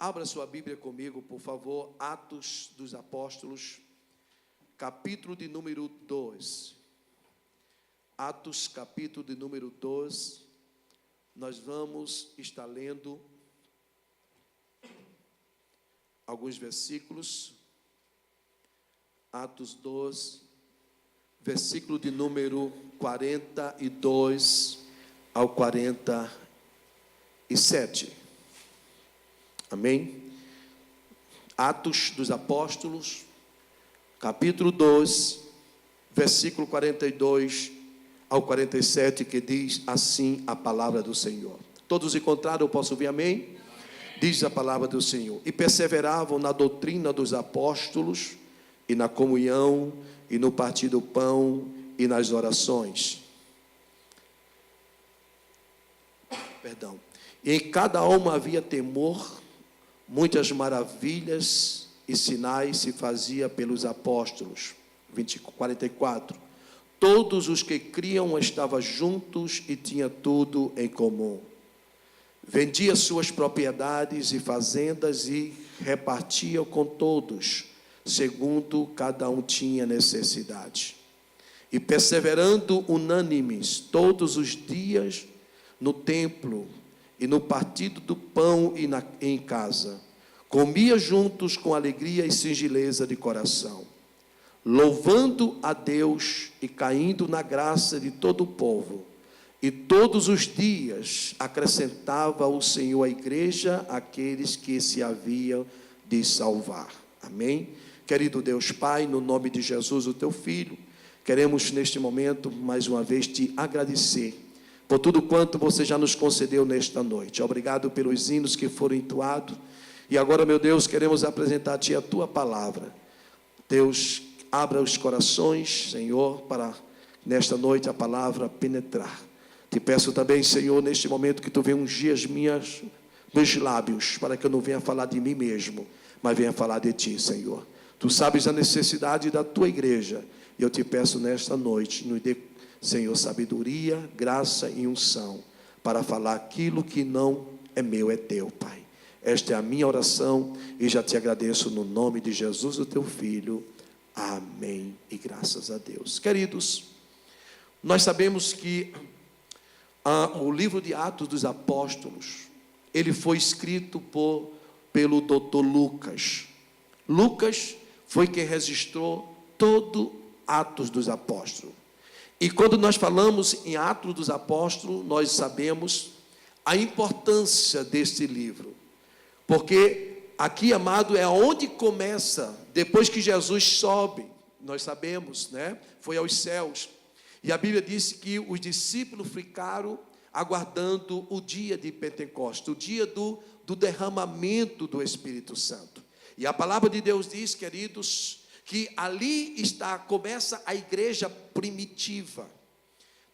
Abra sua Bíblia comigo, por favor, Atos dos Apóstolos, capítulo de número 2. Atos, capítulo de número 2. Nós vamos estar lendo alguns versículos. Atos 2, versículo de número 42 ao 47. Amém? Atos dos Apóstolos, capítulo 2, versículo 42 ao 47, que diz assim a palavra do Senhor. Todos encontraram, eu posso ouvir amém? Diz a palavra do Senhor: e perseveravam na doutrina dos apóstolos, e na comunhão, e no partir do pão, e nas orações. E em cada alma havia temor. Muitas maravilhas e sinais se fazia pelos apóstolos. 44. Todos os que criam estavam juntos e tinha tudo em comum. Vendia suas propriedades e fazendas e repartia com todos, segundo cada um tinha necessidade. E perseverando unânimes todos os dias no templo, e no partido do pão e em casa, comia juntos com alegria e singeleza de coração, louvando a Deus e caindo na graça de todo o povo. E todos os dias acrescentava o Senhor à igreja aqueles que se haviam de salvar. Amém? Querido Deus Pai, no nome de Jesus, o teu Filho, queremos neste momento mais uma vez te agradecer por tudo quanto você já nos concedeu nesta noite. Obrigado pelos hinos que foram entoados. E agora, meu Deus, queremos apresentar a Ti a Tua palavra. Deus, abra os corações, Senhor, para nesta noite a palavra penetrar. Te peço também, Senhor, neste momento que Tu venha ungir meus lábios, para que eu não venha falar de mim mesmo, mas venha falar de Ti, Senhor. Tu sabes a necessidade da Tua igreja. E eu te peço nesta noite, nos dê, Senhor, sabedoria, graça e unção, para falar aquilo que não é meu, é teu, Pai. Esta é a minha oração e já te agradeço no nome de Jesus, o teu Filho. Amém. E graças a Deus. Queridos, nós sabemos que o livro de Atos dos Apóstolos, ele foi escrito pelo Dr. Lucas. Lucas foi quem registrou todo Atos dos Apóstolos. E quando nós falamos em Atos dos Apóstolos, nós sabemos a importância deste livro. Porque aqui, amado, é onde começa, depois que Jesus sobe, nós sabemos, né? Foi aos céus. E a Bíblia diz que os discípulos ficaram aguardando o dia de Pentecostes, o dia do derramamento do Espírito Santo. E a palavra de Deus diz, queridos, que ali começa a igreja primitiva,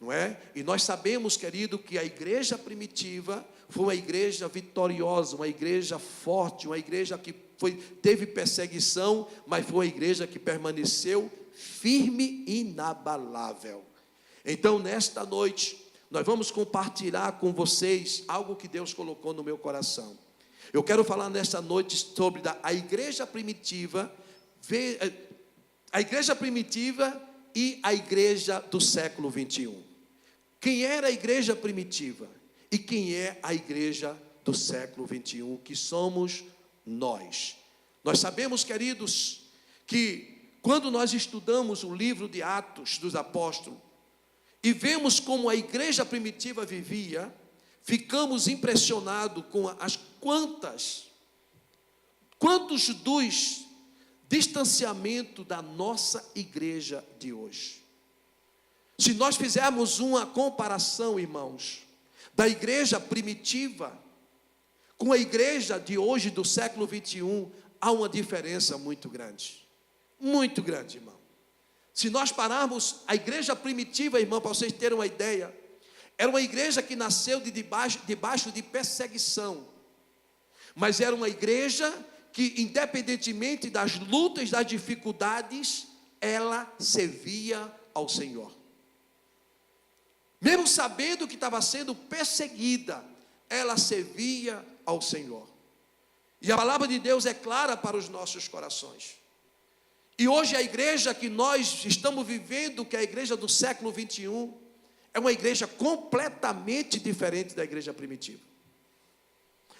não é? E nós sabemos, querido, que a igreja primitiva foi uma igreja vitoriosa, uma igreja forte, uma igreja que teve perseguição, mas foi uma igreja que permaneceu firme e inabalável. Então, nesta noite, nós vamos compartilhar com vocês algo que Deus colocou no meu coração. Eu quero falar nesta noite sobre a igreja primitiva, a igreja primitiva e a igreja do século 21. Quem era a igreja primitiva e quem é a igreja do século 21, que somos nós. Nós sabemos, queridos, que quando nós estudamos o livro de Atos dos Apóstolos e vemos como a igreja primitiva vivia, ficamos impressionados com quantos dos distanciamento da nossa igreja de hoje. Se nós fizermos uma comparação, irmãos, da igreja primitiva com a igreja de hoje, do século 21, há uma diferença muito grande, irmão. Se nós pararmos a igreja primitiva, irmão, para vocês terem uma ideia, era uma igreja que nasceu debaixo de perseguição, mas era uma igreja que, independentemente das lutas, das dificuldades, ela servia ao Senhor. Mesmo sabendo que estava sendo perseguida, ela servia ao Senhor. E a palavra de Deus é clara para os nossos corações. E hoje a igreja que nós estamos vivendo, que é a igreja do século 21, é uma igreja completamente diferente da igreja primitiva.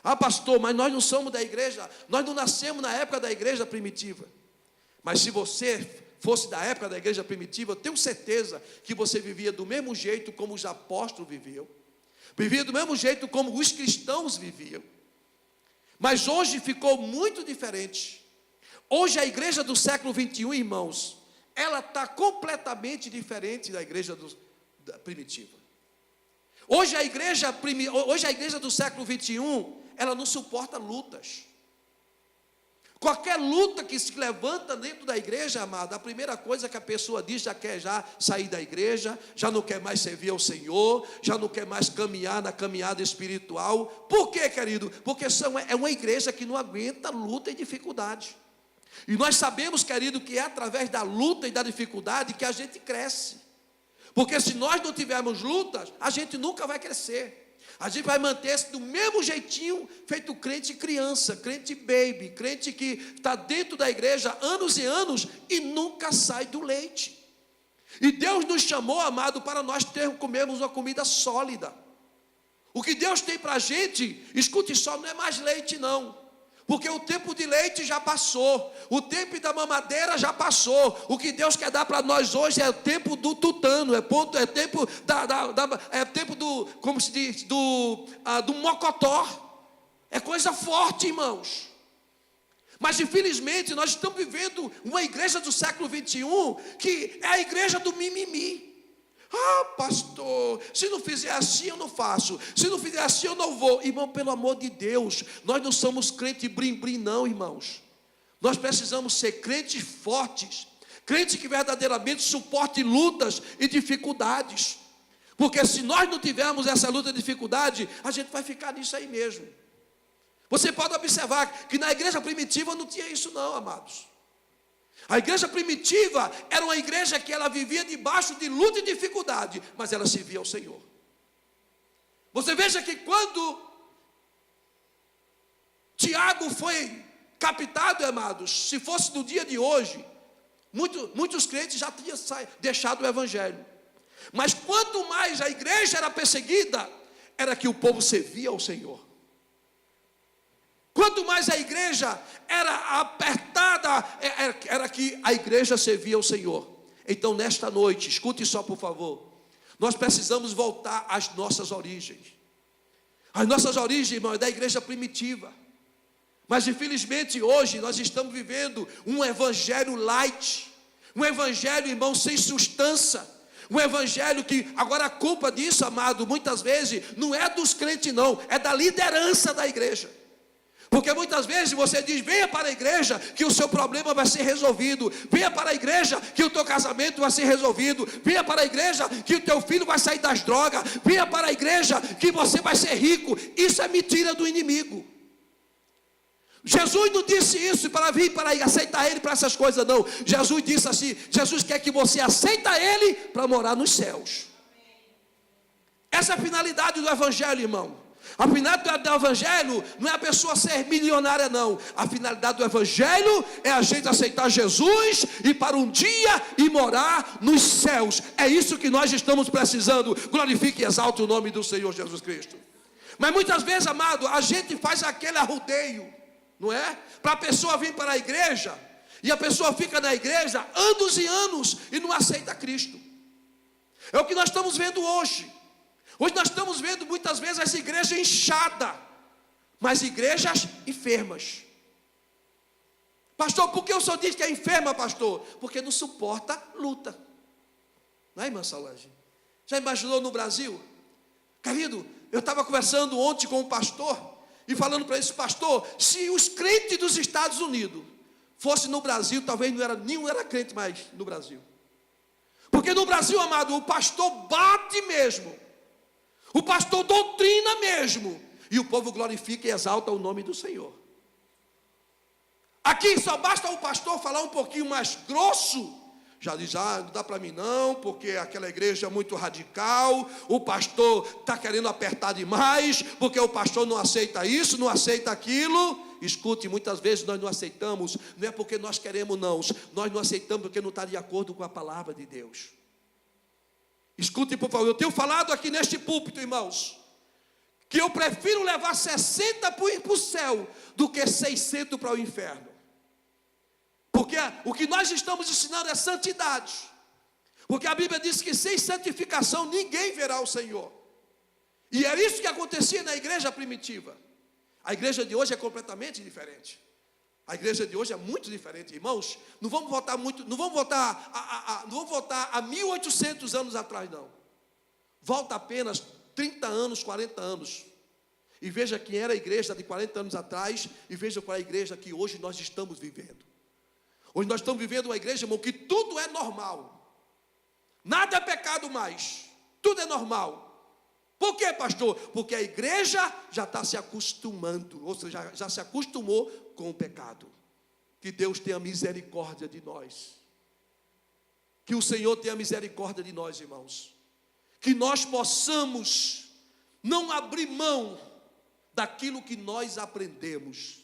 Ah, pastor, mas nós não somos da igreja, nós não nascemos na época da igreja primitiva. Mas se você fosse da época da igreja primitiva, eu tenho certeza que você vivia do mesmo jeito como os apóstolos viviam. Vivia do mesmo jeito como os cristãos viviam. Mas hoje ficou muito diferente. Hoje a igreja do século 21, irmãos, ela está completamente diferente da igreja primitiva. Hoje a igreja do século 21, ela não suporta lutas. Qualquer luta que se levanta dentro da igreja, amado, a primeira coisa que a pessoa diz, já quer sair da igreja, já não quer mais servir ao Senhor, já não quer mais caminhar na caminhada espiritual. Por quê, querido? Porque é uma igreja que não aguenta luta e dificuldade. E nós sabemos, querido, que é através da luta e da dificuldade que a gente cresce. Porque se nós não tivermos lutas, a gente nunca vai crescer. A gente vai manter-se do mesmo jeitinho, feito crente criança, crente baby, crente que está dentro da igreja anos e anos e nunca sai do leite. E Deus nos chamou, amado, para nós comermos uma comida sólida. O que Deus tem para a gente, escute só, não é mais leite não. Porque o tempo de leite já passou, o tempo da mamadeira já passou. O que Deus quer dar para nós hoje é o tempo do tutano, é tempo do, como se diz, do mocotó. É coisa forte, irmãos. Mas infelizmente nós estamos vivendo uma igreja do século 21 que é a igreja do mimimi. Ah, pastor, se não fizer assim eu não faço, se não fizer assim eu não vou. Irmão, pelo amor de Deus, nós não somos crente brim-brim não, irmãos. Nós precisamos ser crentes fortes, crente que verdadeiramente suporte lutas e dificuldades. Porque se nós não tivermos essa luta e dificuldade, a gente vai ficar nisso aí mesmo. Você pode observar que na igreja primitiva não tinha isso não, amados. A igreja primitiva era uma igreja que ela vivia debaixo de luta e dificuldade, mas ela servia ao Senhor. Você veja que quando Tiago foi captado, amados, se fosse no dia de hoje, muitos crentes já tinham deixado o evangelho. Mas quanto mais a igreja era perseguida, era que o povo servia ao Senhor. Quanto mais a igreja era apertada, era que a igreja servia ao Senhor. Então nesta noite, escute só por favor, nós precisamos voltar às nossas origens. As nossas origens, irmão, é da igreja primitiva. Mas infelizmente hoje nós estamos vivendo um evangelho light, um evangelho, irmão, sem substância. Um evangelho que, agora a culpa disso, amado, muitas vezes não é dos crentes não, é da liderança da igreja. Porque muitas vezes você diz, venha para a igreja que o seu problema vai ser resolvido. Venha para a igreja que o teu casamento vai ser resolvido. Venha para a igreja que o teu filho vai sair das drogas. Venha para a igreja que você vai ser rico. Isso é mentira do inimigo. Jesus não disse isso para vir, para aceitar Ele para essas coisas não. Jesus disse assim, Jesus quer que você aceita Ele para morar nos céus. Essa é a finalidade do evangelho, irmão. A finalidade do evangelho não é a pessoa ser milionária não. A finalidade do evangelho é a gente aceitar Jesus e para um dia ir morar nos céus. É isso que nós estamos precisando. Glorifique e exalte o nome do Senhor Jesus Cristo. Mas muitas vezes, amado, a gente faz aquele arrudeio, não é? Para a pessoa vir para a igreja, e a pessoa fica na igreja anos e anos e não aceita Cristo. É o que nós estamos vendo hoje. Hoje nós estamos vendo muitas vezes as igrejas inchadas, mas igrejas enfermas. Pastor, por que o senhor diz que é enferma, pastor? Porque não suporta luta. Não é, irmã Solange? Já imaginou no Brasil? Querido, eu estava conversando ontem com um pastor e falando para esse pastor, se os crentes dos Estados Unidos fossem no Brasil, talvez nenhum era crente mais no Brasil. Porque no Brasil, amado, o pastor bate mesmo. O pastor doutrina mesmo. E o povo glorifica e exalta o nome do Senhor. Aqui só basta o pastor falar um pouquinho mais grosso. Já diz, não dá para mim não, porque aquela igreja é muito radical. O pastor está querendo apertar demais, porque o pastor não aceita isso, não aceita aquilo. escute, muitas vezes nós não aceitamos, não é porque nós queremos não, nós não aceitamos porque não está de acordo com a palavra de Deus. Escute, por favor, eu tenho falado aqui neste púlpito, irmãos, que eu prefiro levar 60 para o céu do que 600 para o inferno. Porque o que nós estamos ensinando é santidade. Porque a Bíblia diz que sem santificação ninguém verá o Senhor. E é isso que acontecia na igreja primitiva. A igreja de hoje é completamente diferente. A igreja de hoje é muito diferente, irmãos. Não vamos voltar a 1800 anos atrás, não. Volta apenas 30 anos, 40 anos. E veja quem era a igreja de 40 anos atrás, e veja qual é a igreja que hoje nós estamos vivendo. Hoje nós estamos vivendo uma igreja, irmão, que tudo é normal. Nada é pecado mais. Tudo é normal. Por quê, pastor? Porque a igreja já está se acostumando, ou seja, já se acostumou com o pecado. Que Deus tenha misericórdia de nós. Que o Senhor tenha misericórdia de nós, irmãos. Que nós possamos não abrir mão daquilo que nós aprendemos.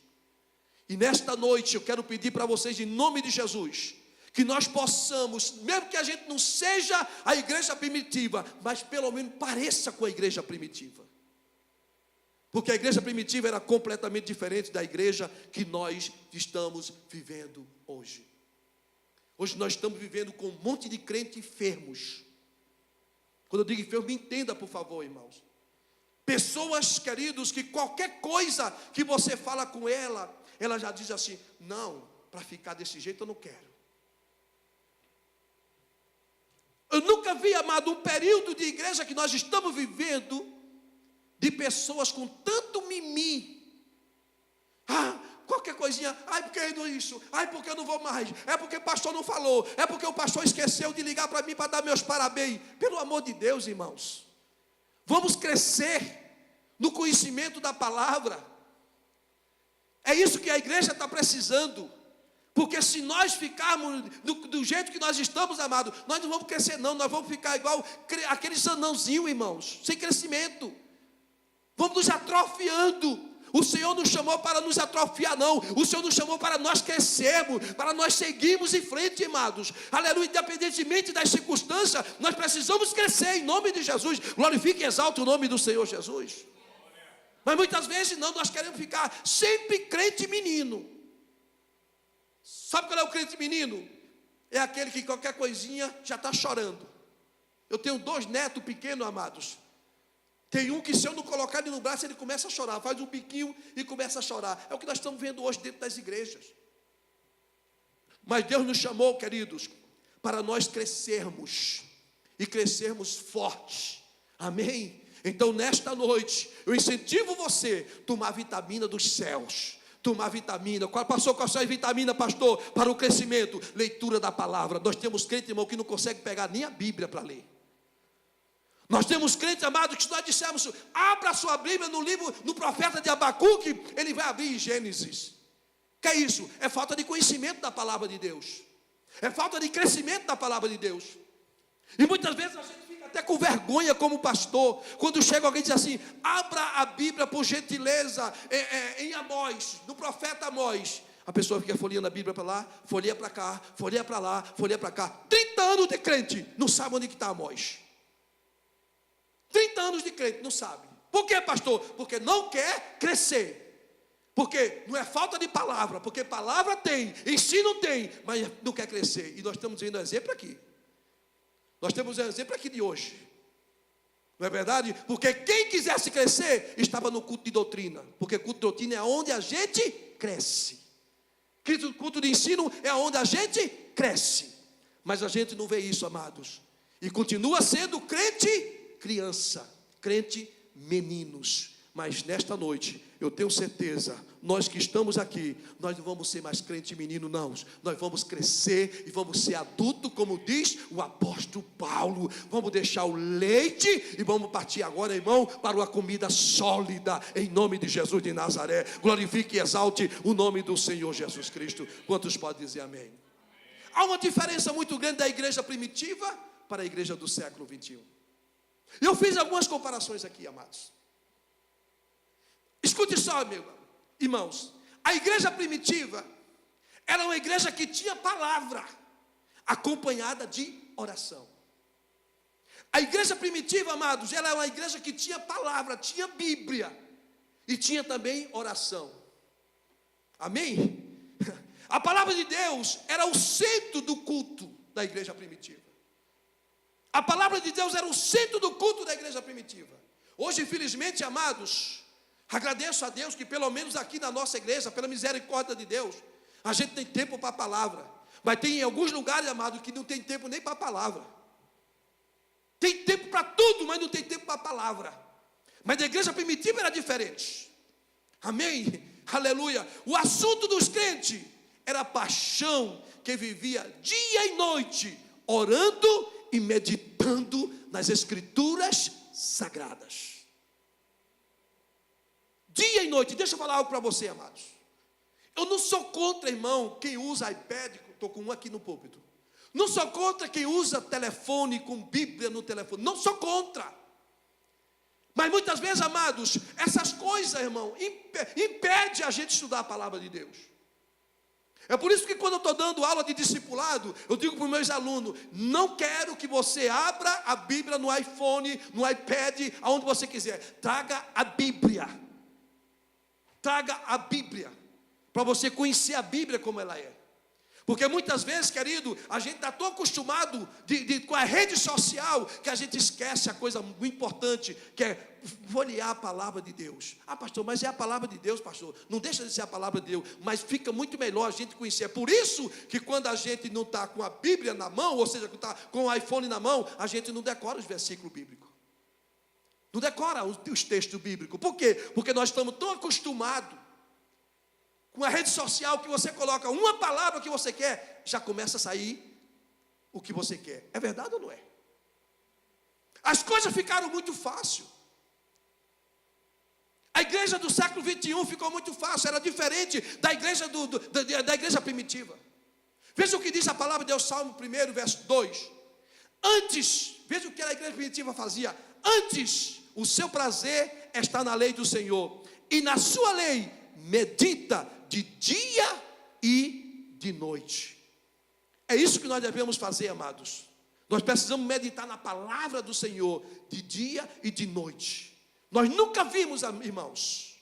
E nesta noite eu quero pedir para vocês, em nome de Jesus, que nós possamos, mesmo que a gente não seja a igreja primitiva, mas pelo menos pareça com a igreja primitiva. Porque a igreja primitiva era completamente diferente da igreja que nós estamos vivendo hoje. Hoje nós estamos vivendo com um monte de crentes enfermos. Quando eu digo enfermo, me entenda, por favor, irmãos. Pessoas, queridos, que qualquer coisa que você fala com ela já diz assim: não, para ficar desse jeito eu não quero. Eu nunca vi, amado, um período de igreja que nós estamos vivendo, de pessoas com tanto mimimi. Qualquer coisinha, porque isso, porque eu não vou mais, é porque o pastor não falou, é porque o pastor esqueceu de ligar para mim para dar meus parabéns. Pelo amor de Deus, irmãos, vamos crescer no conhecimento da palavra. É isso que a igreja está precisando. Porque se nós ficarmos do jeito que nós estamos, amados, nós não vamos crescer não, nós vamos ficar igual aqueles anãozinhos, irmãos, sem crescimento. Vamos nos atrofiando. O Senhor nos chamou para nos atrofiar, não. O Senhor nos chamou para nós crescermos, para nós seguirmos em frente, amados. Aleluia, independentemente das circunstâncias, nós precisamos crescer em nome de Jesus. Glorifique e exalte o nome do Senhor Jesus. Mas muitas vezes não, nós queremos ficar sempre crente menino. Sabe qual é o crente menino? É aquele que qualquer coisinha já está chorando. Eu tenho 2 netos pequenos, amados. Tem um que se eu não colocar ele no braço, ele começa a chorar. Faz um biquinho e começa a chorar. É o que nós estamos vendo hoje dentro das igrejas. Mas Deus nos chamou, queridos, para nós crescermos. E crescermos fortes. Amém? Então nesta noite, eu incentivo você a tomar vitamina dos céus. Tomar vitamina. Passou com a sua vitamina, pastor? Para o crescimento. Leitura da palavra. Nós temos crente, irmão, que não consegue pegar nem a Bíblia para ler. Nós temos crente, amado, que se nós dissermos, abra a sua Bíblia no livro, no profeta de Abacuque, ele vai abrir em Gênesis. Que é isso? É falta de conhecimento da palavra de Deus. É falta de crescimento da palavra de Deus. E muitas vezes a gente fica até com vergonha como pastor, quando chega alguém e diz assim: abra a Bíblia por gentileza em Amós, no profeta Amós. A pessoa fica folheando a Bíblia para lá, folheia para cá, folheia para lá, folheia para cá. 30 anos de crente, não sabe onde está Amós. 30 anos de crente, não sabe. Por quê, pastor? Porque não quer crescer. Porque não é falta de palavra, porque palavra tem, ensino tem, mas não quer crescer. E nós estamos vendo um exemplo aqui. Nós temos um exemplo aqui de hoje. Não é verdade? Porque quem quisesse crescer, estava no culto de doutrina. Porque culto de doutrina é onde a gente cresce. Culto de ensino é onde a gente cresce. Mas a gente não vê isso, amados. E continua sendo crente criança, crente meninos. Mas nesta noite, eu tenho certeza, nós que estamos aqui, nós não vamos ser mais crente menino, não. Nós vamos crescer e vamos ser adulto, como diz o apóstolo Paulo. Vamos deixar o leite e vamos partir agora, irmão, para uma comida sólida, em nome de Jesus de Nazaré. Glorifique e exalte o nome do Senhor Jesus Cristo. Quantos podem dizer amém? Há uma diferença muito grande da igreja primitiva para a igreja do século 21. Eu fiz algumas comparações aqui, amados. Escute só, meu irmãos. A igreja primitiva era uma igreja que tinha palavra, acompanhada de oração. A igreja primitiva, amados, ela é uma igreja que tinha palavra, tinha Bíblia, e tinha também oração. Amém? A palavra de Deus era o centro do culto da igreja primitiva. A palavra de Deus era o centro do culto da igreja primitiva. Hoje, infelizmente, amados, agradeço a Deus que pelo menos aqui na nossa igreja, pela misericórdia de Deus, a gente tem tempo para a palavra. Mas tem em alguns lugares, amados, que não tem tempo nem para a palavra. Tem tempo para tudo, mas não tem tempo para a palavra. Mas a igreja primitiva era diferente. Amém? Aleluia. O assunto dos crentes era a paixão que vivia dia e noite, orando e meditando nas escrituras sagradas. Dia e noite. Deixa eu falar algo para você, amados. Eu não sou contra, irmão, quem usa iPad, estou com um aqui no púlpito. Não sou contra quem usa telefone com Bíblia no telefone. Não sou contra. Mas muitas vezes, amados, essas coisas, irmão, impede a gente estudar a palavra de Deus. É por isso que quando eu estou dando aula de discipulado, eu digo para os meus alunos: não quero que você abra a Bíblia no iPhone, no iPad, aonde você quiser. Traga a Bíblia. Traga a Bíblia, para você conhecer a Bíblia como ela é. Porque muitas vezes, querido, a gente está tão acostumado com a rede social, que a gente esquece a coisa muito importante, que é folhear a palavra de Deus. Ah, pastor, mas é a palavra de Deus, pastor. Não deixa de ser a palavra de Deus, mas fica muito melhor a gente conhecer. É por isso que quando a gente não está com a Bíblia na mão, ou seja, está com o iPhone na mão, a gente não decora os versículos bíblicos. Não decora os textos bíblicos. Por quê? Porque nós estamos tão acostumados com a rede social, que você coloca uma palavra que você quer, já começa a sair o que você quer. É verdade ou não é? As coisas ficaram muito fáceis. A igreja do século 21 ficou muito fácil. Era diferente da igreja, da igreja primitiva. Veja o que diz a palavra de Deus, Salmo 1, verso 2. Antes, veja o que a igreja primitiva fazia. Antes, o seu prazer está na lei do Senhor, e na sua lei medita de dia e de noite. É isso que nós devemos fazer, amados. Nós precisamos meditar na palavra do Senhor de dia e de noite. Nós nunca vimos, irmãos.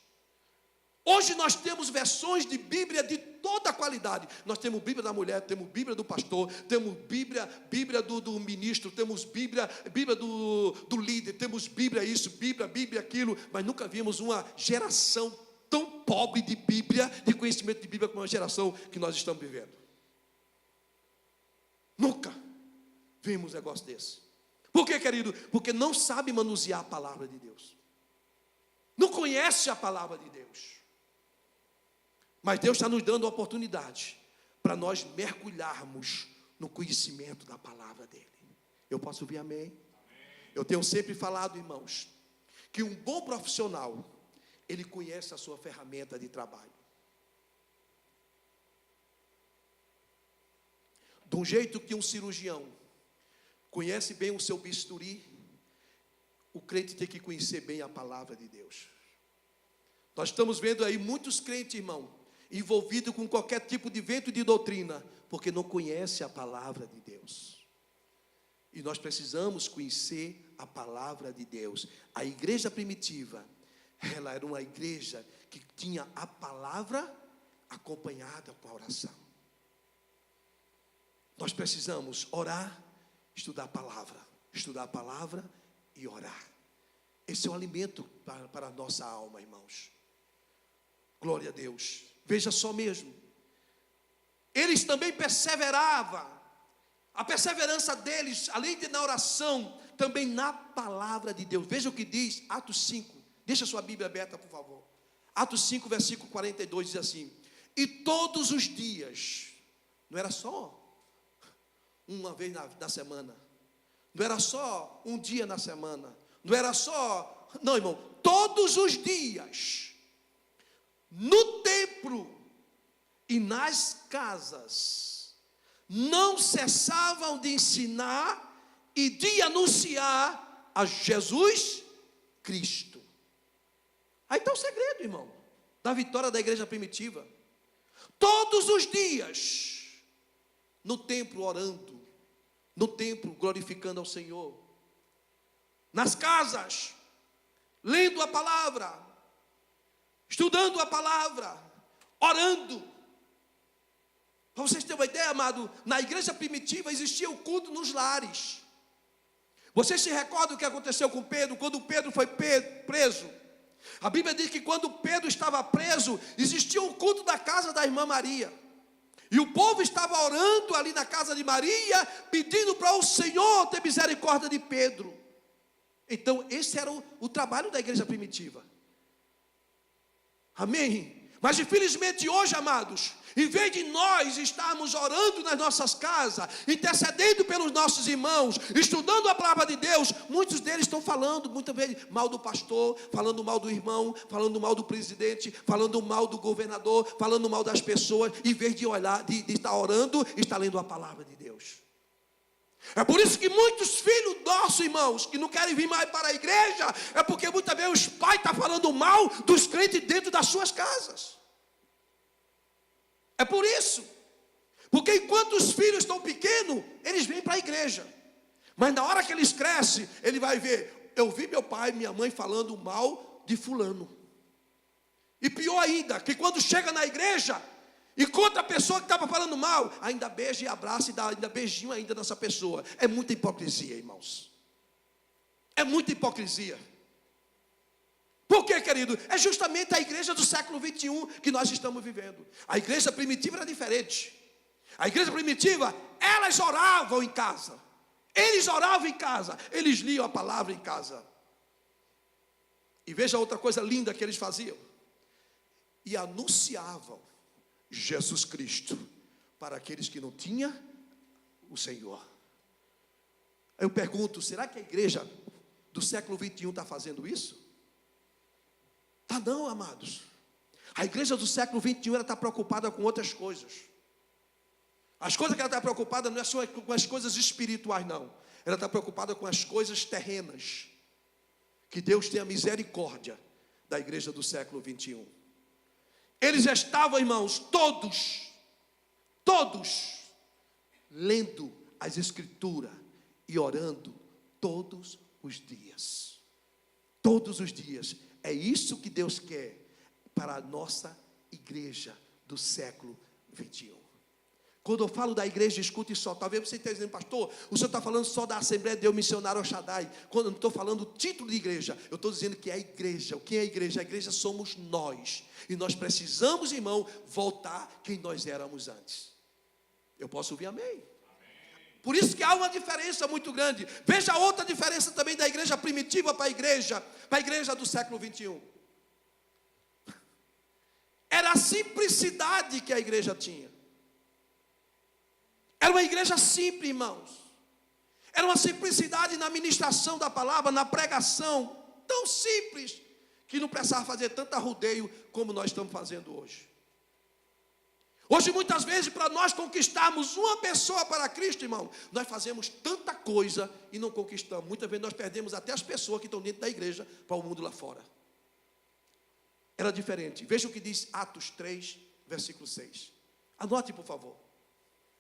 Hoje nós temos versões de Bíblia de toda a qualidade. Nós temos Bíblia da mulher, temos Bíblia do pastor, temos Bíblia do ministro, temos Bíblia do líder, temos Bíblia isso, Bíblia aquilo, mas nunca vimos uma geração tão pobre de Bíblia, de conhecimento de Bíblia, como a geração que nós estamos vivendo. Nunca vimos um negócio desse. Por quê, querido? Porque não sabe manusear a palavra de Deus. Não conhece a palavra de Deus. Mas Deus está nos dando a oportunidade para nós mergulharmos no conhecimento da palavra dele. Eu posso ouvir amém? Eu tenho sempre falado, irmãos, que um bom profissional, ele conhece a sua ferramenta de trabalho. De um jeito que um cirurgião conhece bem o seu bisturi, o crente tem que conhecer bem a palavra de Deus. Nós estamos vendo aí muitos crentes, irmão, envolvidos com qualquer tipo de vento de doutrina, porque não conhece a palavra de Deus. E nós precisamos conhecer a palavra de Deus. A igreja primitiva, ela era uma igreja que tinha a palavra acompanhada com a oração. Nós precisamos orar, estudar a palavra e orar. Esse é o alimento para a nossa alma, irmãos. Glória a Deus. Veja só mesmo. Eles também perseveravam. A perseverança deles, além de na oração, também na palavra de Deus. Veja o que diz Atos 5. Deixa a sua Bíblia aberta, por favor. Atos 5, versículo 42, diz assim: e todos os dias, não era só uma vez na semana, não era só um dia na semana, não era só, não, irmão, todos os dias, no templo e nas casas, não cessavam de ensinar e de anunciar a Jesus Cristo. Aí está o segredo, irmão. da vitória da igreja primitiva. Todos os dias, no templo orando, no templo glorificando ao Senhor, nas casas, lendo a palavra, estudando a palavra, orando. Para vocês terem uma ideia, amado, na igreja primitiva existia o culto nos lares. Vocês se recordam o que aconteceu com Pedro, quando Pedro foi preso? A Bíblia diz que quando Pedro estava preso, existia um culto da casa da irmã Maria. E o povo estava orando ali na casa de Maria, pedindo para o Senhor ter misericórdia de Pedro. Então esse era o trabalho da igreja primitiva. Amém? Mas infelizmente hoje, amados, em vez de nós estarmos orando nas nossas casas, intercedendo pelos nossos irmãos, estudando a palavra de Deus, muitos deles estão falando muitas vezes mal do pastor, falando mal do irmão, falando mal do presidente, falando mal do governador, falando mal das pessoas, em vez de olhar, de estar orando, está lendo a palavra de Deus. É por isso que muitos filhos nossos, irmãos, que não querem vir mais para a igreja, é porque muitas vezes os pais estão falando mal dos crentes dentro das suas casas. É por isso. Porque enquanto os filhos estão pequenos, eles vêm para a igreja. Mas na hora que eles crescem, ele vai ver, eu vi meu pai e minha mãe falando mal de fulano. E pior ainda, que quando chega na igreja, encontra a pessoa que estava falando mal, ainda beija e abraça e dá ainda beijinho ainda nessa pessoa. É muita hipocrisia, irmãos. É muita hipocrisia. Por quê, querido? É justamente a igreja do século 21 que nós estamos vivendo. A igreja primitiva era diferente. A igreja primitiva, elas oravam em casa. Eles oravam em casa. Eles liam a palavra em casa. E veja outra coisa linda que eles faziam. E anunciavam Jesus Cristo para aqueles que não tinham o Senhor. Eu pergunto, será que a igreja do século 21 está fazendo isso? Tá não, amados. A igreja do século 21 ela está preocupada com outras coisas. As coisas que ela está preocupada não é só com as coisas espirituais, não. Ela está preocupada com as coisas terrenas. Que Deus tenha misericórdia da igreja do século 21. Eles estavam, irmãos, todos, lendo as escrituras e orando todos os dias. Todos os dias. É isso que Deus quer para a nossa igreja do século 21. Quando eu falo da igreja, escute só. Talvez você esteja dizendo, pastor, o senhor está falando só da Assembleia de Deus Missionário El Shaddai. Quando eu não estou falando do título de igreja, eu estou dizendo que é a igreja. O que é a igreja? A igreja somos nós. E nós precisamos, irmão, voltar quem nós éramos antes. Eu posso ouvir amém? Por isso que há uma diferença muito grande. Veja outra diferença também da igreja primitiva para a igreja do século 21. Era a simplicidade que a igreja tinha. Era uma igreja simples, irmãos. Era uma simplicidade na ministração da palavra, na pregação, tão simples, que não precisava fazer tanto arrudeio como nós estamos fazendo hoje. Hoje, muitas vezes, para nós conquistarmos uma pessoa para Cristo, irmão, nós fazemos tanta coisa e não conquistamos. Muitas vezes nós perdemos até as pessoas que estão dentro da igreja para o mundo lá fora. Era diferente. Veja o que diz Atos 3, versículo 6. Anote, por favor.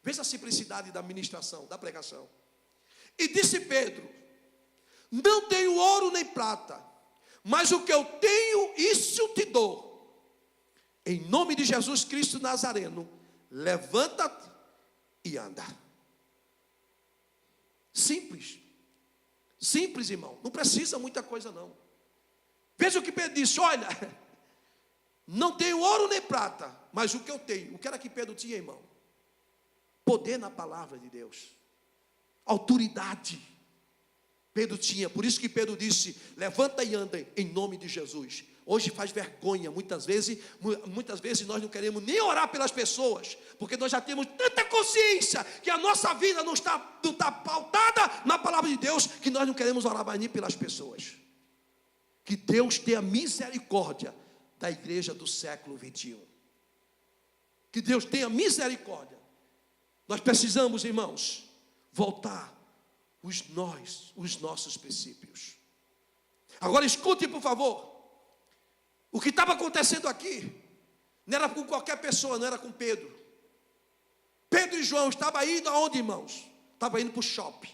Veja a simplicidade da ministração, da pregação. E disse Pedro, não tenho ouro nem prata, mas o que eu tenho, isso te dou. Em nome de Jesus Cristo Nazareno, levanta-te e anda. Simples. Simples, irmão. Não precisa muita coisa, não. Veja o que Pedro disse, olha, não tenho ouro nem prata, mas o que eu tenho. O que era que Pedro tinha, irmão? Poder na palavra de Deus. Autoridade. Pedro tinha, por isso que Pedro disse, levanta e anda em nome de Jesus. Hoje faz vergonha, muitas vezes nós não queremos nem orar pelas pessoas, porque nós já temos tanta consciência que a nossa vida não está pautada na palavra de Deus, que nós não queremos orar mais nem pelas pessoas. Que Deus tenha misericórdia da igreja do século 21. Que Deus tenha misericórdia. Nós precisamos, irmãos, voltar os nossos princípios. Agora escute, por favor. O que estava acontecendo aqui não era com qualquer pessoa, não era com Pedro. Pedro e João estavam indo aonde, irmãos? Estavam indo para o shopping.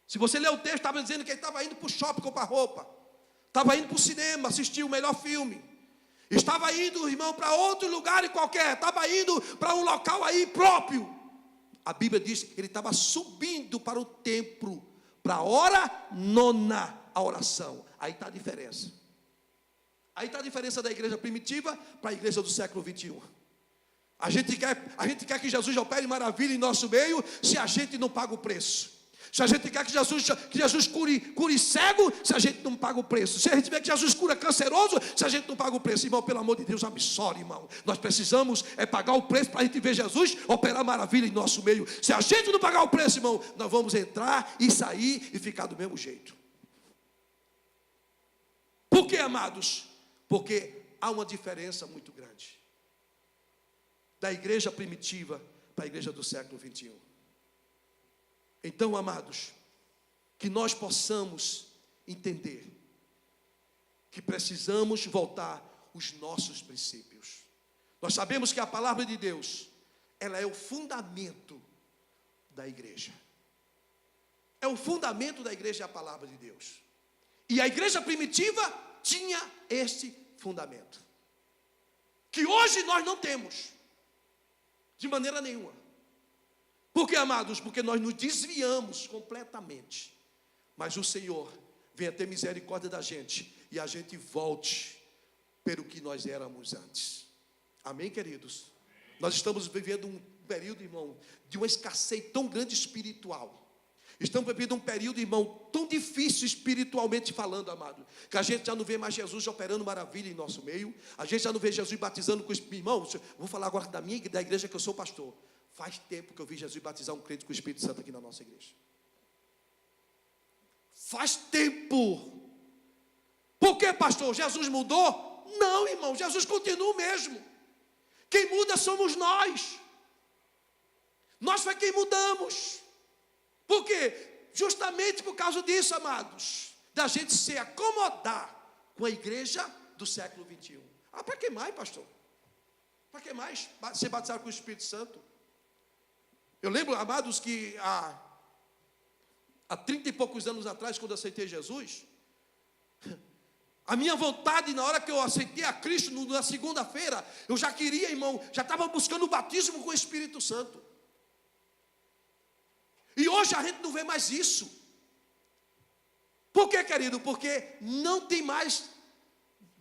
Se você ler o texto, estava dizendo que ele estava indo para o shopping comprar roupa. Estava indo para o cinema, assistir o melhor filme. Estava indo, irmão, para outro lugar qualquer. Estava indo para um local aí próprio. A Bíblia diz que ele estava subindo para o templo, para a hora nona, a oração. Aí está a diferença. Aí está a diferença da igreja primitiva para a igreja do século 21. A gente quer que Jesus opere maravilha em nosso meio, se a gente não paga o preço. Se a gente quer que Jesus cure cego, se a gente não paga o preço. Se a gente quer que Jesus cura canceroso, se a gente não paga o preço. Irmão, pelo amor de Deus, absorve, irmão. Nós precisamos pagar o preço para a gente ver Jesus operar maravilha em nosso meio. Se a gente não pagar o preço, irmão, nós vamos entrar e sair e ficar do mesmo jeito. Por que, amados? Porque há uma diferença muito grande da igreja primitiva para a igreja do século 21. Então, amados, que nós possamos entender que precisamos voltar aos nossos princípios. Nós sabemos que a palavra de Deus, ela é o fundamento da igreja. É o fundamento da igreja, a palavra de Deus. E a igreja primitiva tinha este fundamento, que hoje nós não temos, de maneira nenhuma. Por que, amados? Porque nós nos desviamos completamente. Mas o Senhor venha ter misericórdia da gente e a gente volte pelo que nós éramos antes. Amém, queridos? Amém. Nós estamos vivendo um período, irmão, de uma escassez tão grande espiritual. Estamos vivendo um período, irmão, tão difícil espiritualmente falando, amado, que a gente já não vê mais Jesus operando maravilha em nosso meio. A gente já não vê Jesus batizando com o Espírito. Irmão, vou falar agora da igreja que eu sou pastor. Faz tempo que eu vi Jesus batizar um crente com o Espírito Santo aqui na nossa igreja. Faz tempo. Por que, pastor? Jesus mudou? Não, irmão, Jesus continua o mesmo. Quem muda somos nós. Nós foi quem mudamos. Por quê? Justamente por causa disso, amados, da gente se acomodar com a igreja do século 21. Ah, para que mais, pastor? Para que mais ser batizado com o Espírito Santo? Eu lembro, amados, que há 30 e poucos anos atrás, quando eu aceitei Jesus, a minha vontade, na hora que eu aceitei a Cristo, na segunda-feira, eu já queria, irmão, já estava buscando o batismo com o Espírito Santo. E hoje a gente não vê mais isso. Por quê, querido? Porque não tem mais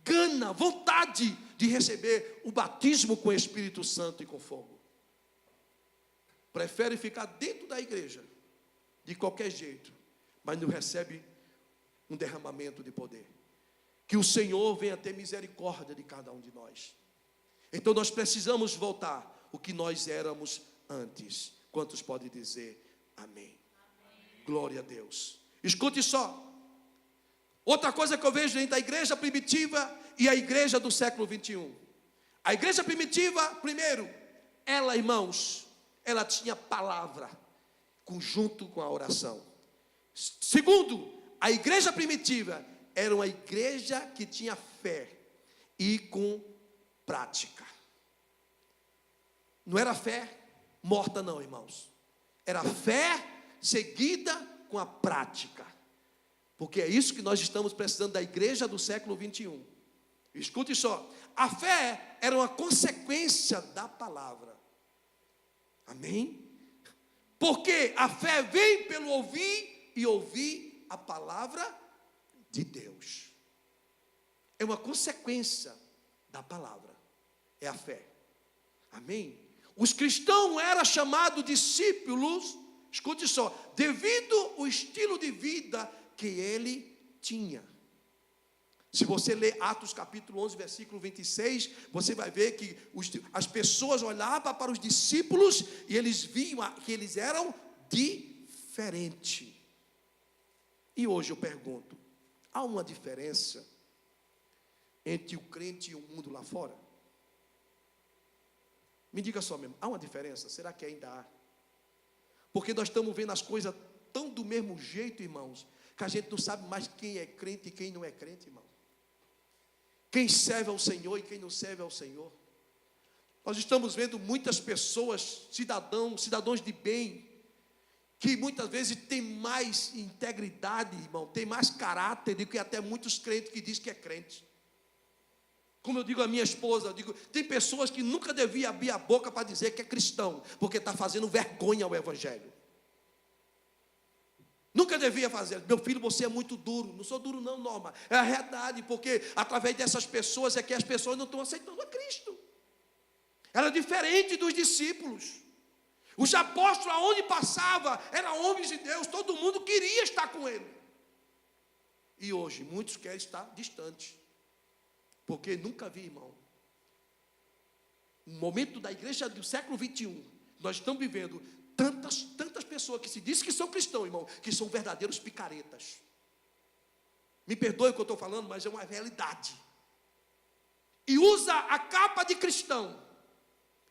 gana, vontade de receber o batismo com o Espírito Santo e com fogo. Prefere ficar dentro da igreja, de qualquer jeito, mas não recebe um derramamento de poder. Que o Senhor venha ter misericórdia de cada um de nós. Então nós precisamos voltar o que nós éramos antes. Quantos podem dizer amém? Amém. Glória a Deus. Escute só. Outra coisa que eu vejo entre a igreja primitiva e a igreja do século 21. A igreja primitiva, primeiro, ela, irmãos, ela tinha palavra, junto com a oração. Segundo, a igreja primitiva era uma igreja que tinha fé e com prática. Não era fé morta não, irmãos. Era fé seguida com a prática. Porque é isso que nós estamos precisando da igreja do século 21. Escute só. A fé era uma consequência da palavra. Amém? Porque a fé vem pelo ouvir e ouvir a palavra de Deus. É uma consequência da palavra. É a fé. Amém? Os cristãos eram chamados discípulos, escute só, devido ao estilo de vida que ele tinha. Se você ler Atos capítulo 11, versículo 26, você vai ver que as pessoas olhavam para os discípulos e eles viam que eles eram diferentes. E hoje eu pergunto, há uma diferença entre o crente e o mundo lá fora? Me diga só mesmo, há uma diferença? Será que ainda há? Porque nós estamos vendo as coisas tão do mesmo jeito, irmãos, que a gente não sabe mais quem é crente e quem não é crente, irmão. quem serve ao Senhor e quem não serve ao Senhor. Nós estamos vendo muitas pessoas, cidadãos de bem, que muitas vezes têm mais integridade, irmão, tem mais caráter do que até muitos crentes que dizem que é crente. Como eu digo à minha esposa, eu digo, tem pessoas que nunca deviam abrir a boca para dizer que é cristão, porque está fazendo vergonha ao evangelho. Nunca devia fazer. Meu filho, você é muito duro. Não sou duro não, Norma. É a realidade, porque através dessas pessoas é que as pessoas não estão aceitando a Cristo. Era diferente dos discípulos. Os apóstolos, aonde passava, eram homens de Deus, todo mundo queria estar com ele. E hoje, muitos querem estar distantes, porque nunca vi, irmão, um momento da igreja do século 21, nós estamos vivendo tantas pessoas que se dizem que são cristãos, irmão, que são verdadeiros picaretas. Me perdoe o que eu estou falando, mas é uma realidade. E usa a capa de cristão.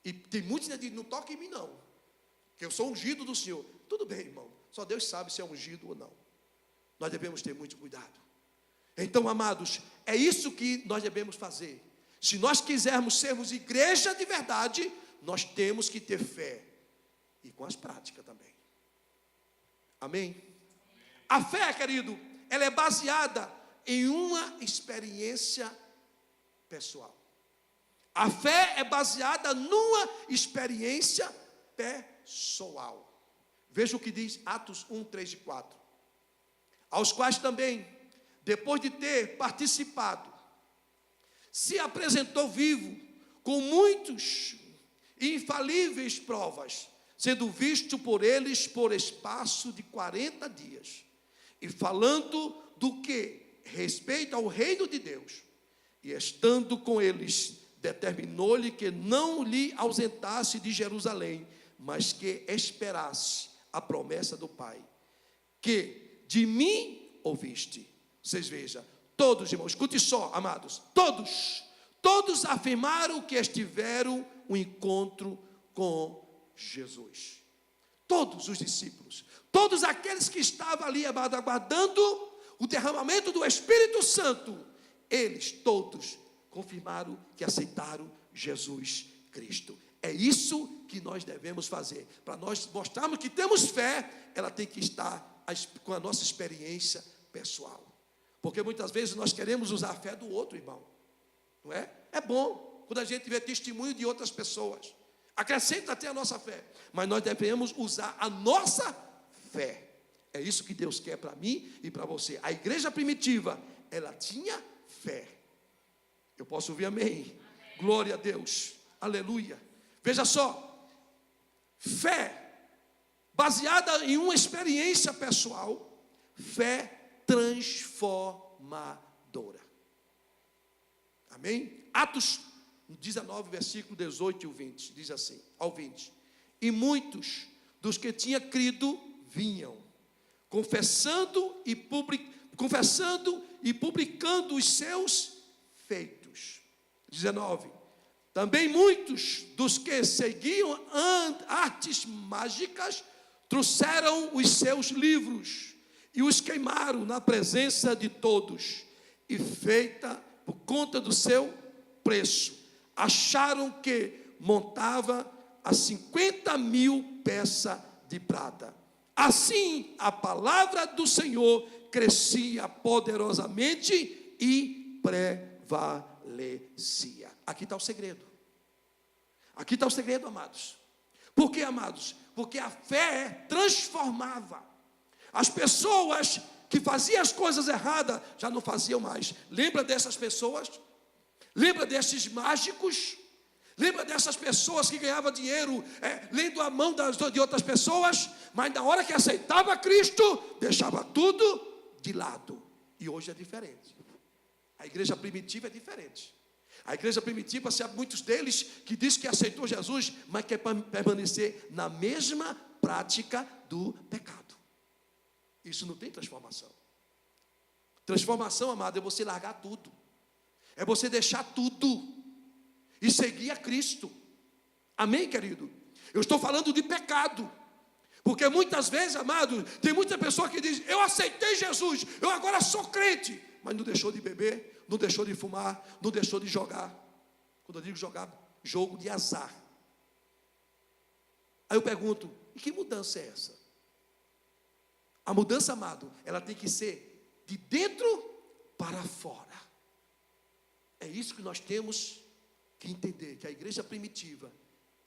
E tem muitos que dizem, não toque em mim não, que eu sou ungido do Senhor. Tudo bem, irmão, só Deus sabe se é ungido ou não. Nós devemos ter muito cuidado. Então, amados, é isso que nós devemos fazer. Se nós quisermos sermos igreja de verdade, nós temos que ter fé. E com as práticas também. Amém? A fé, querido, ela é baseada em uma experiência pessoal. A fé é baseada numa experiência pessoal. Veja o que diz Atos 1, 3 e 4. Aos quais também, depois de ter participado, se apresentou vivo, com muitos e infalíveis provas, sendo visto por eles por espaço de 40 dias, e falando do que respeita ao reino de Deus, e estando com eles, determinou-lhe que não lhe ausentasse de Jerusalém, mas que esperasse a promessa do Pai, que de mim ouviste. Vocês vejam, todos, irmãos, escute só, amados, todos afirmaram que estiveram um encontro com Jesus. Todos os discípulos, todos aqueles que estavam ali, amado, aguardando o derramamento do Espírito Santo, eles todos confirmaram que aceitaram Jesus Cristo. É isso que nós devemos fazer. Para nós mostrarmos que temos fé, ela tem que estar com a nossa experiência pessoal. Porque muitas vezes nós queremos usar a fé do outro, irmão. Não é? É bom quando a gente vê testemunho de outras pessoas. Acrescenta até a nossa fé. Mas nós devemos usar a nossa fé. É isso que Deus quer para mim e para você. A igreja primitiva, ela tinha fé. Eu posso ouvir amém? Amém. Glória a Deus. Aleluia. Veja só. Fé baseada em uma experiência pessoal. Fé transformadora. Amém? Atos 19, versículo 18 e 20, diz assim, ao 20. E muitos dos que tinham crido vinham, confessando e publicando os seus feitos. 19. Também muitos dos que seguiam artes mágicas trouxeram os seus livros e os queimaram na presença de todos, e feita por conta do seu preço, acharam que montava a 50.000 peças de prata. Assim, a palavra do Senhor crescia poderosamente e prevalecia. Aqui está o segredo. Aqui está o segredo, amados. Por que, amados? Porque a fé transformava. As pessoas que faziam as coisas erradas já não faziam mais. Lembra dessas pessoas? Lembra desses mágicos? Lembra dessas pessoas que ganhavam dinheiro lendo a mão de outras pessoas? Mas na hora que aceitava Cristo, deixava tudo de lado. E hoje é diferente. A igreja primitiva é diferente. A igreja primitiva, se há muitos deles que dizem que aceitou Jesus, mas quer permanecer na mesma prática do pecado. Isso não tem transformação. Transformação, amado, é você largar tudo. É você deixar tudo e seguir a Cristo. Amém, querido? Eu estou falando de pecado. Porque muitas vezes, amado, tem muita pessoa que diz, eu aceitei Jesus, eu agora sou crente, mas não deixou de beber, não deixou de fumar, não deixou de jogar. Quando eu digo jogar, jogo de azar. Aí eu pergunto, e que mudança é essa? A mudança, amado, ela tem que ser de dentro para fora. É isso que nós temos que entender, que a igreja primitiva,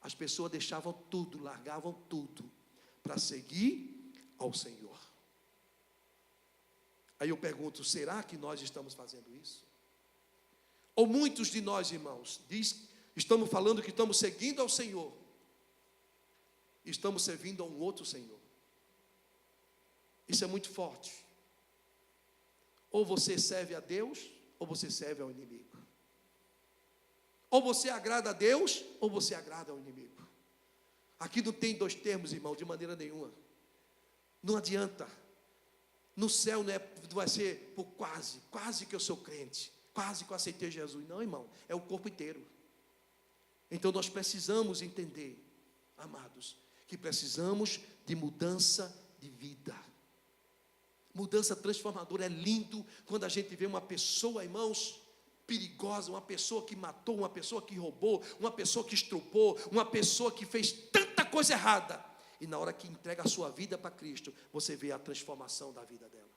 as pessoas deixavam tudo, largavam tudo, para seguir ao Senhor. Aí eu pergunto, será que nós estamos fazendo isso? Ou muitos de nós, irmãos, estamos falando que estamos seguindo ao Senhor, estamos servindo a um outro Senhor. Isso é muito forte. Ou você serve a Deus, ou você serve ao inimigo. Ou você agrada a Deus, ou você agrada ao inimigo. Aqui não tem dois termos, irmão, de maneira nenhuma. Não adianta. No céu não vai ser por quase que eu sou crente, quase que eu aceitei Jesus. Não, irmão, é o corpo inteiro. Então nós precisamos entender, amados, que precisamos de mudança de vida. Mudança transformadora. É lindo quando a gente vê uma pessoa, irmãos, perigosa, uma pessoa que matou, uma pessoa que roubou, uma pessoa que estrupou, uma pessoa que fez tanta coisa errada, e na hora que entrega a sua vida para Cristo, você vê a transformação da vida dela.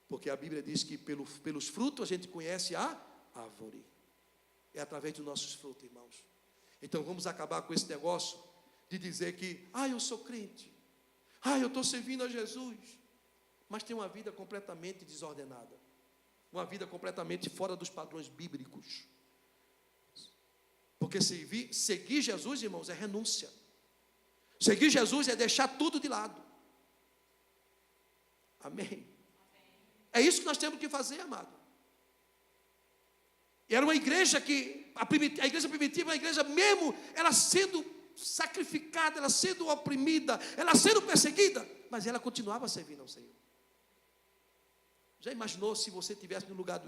Porque a Bíblia diz que pelos frutos a gente conhece a árvore. É através dos nossos frutos, irmãos. Então vamos acabar com esse negócio de dizer que, eu sou crente, eu estou servindo a Jesus, mas tem uma vida completamente desordenada, uma vida completamente fora dos padrões bíblicos. Porque seguir Jesus, irmãos, é renúncia. Seguir Jesus é deixar tudo de lado. Amém? É isso que nós temos que fazer, amado. E era uma igreja que, a igreja primitiva, a igreja mesmo, ela sendo sacrificada, ela sendo oprimida, ela sendo perseguida, mas ela continuava servindo ao Senhor. Já imaginou se você estivesse no lugar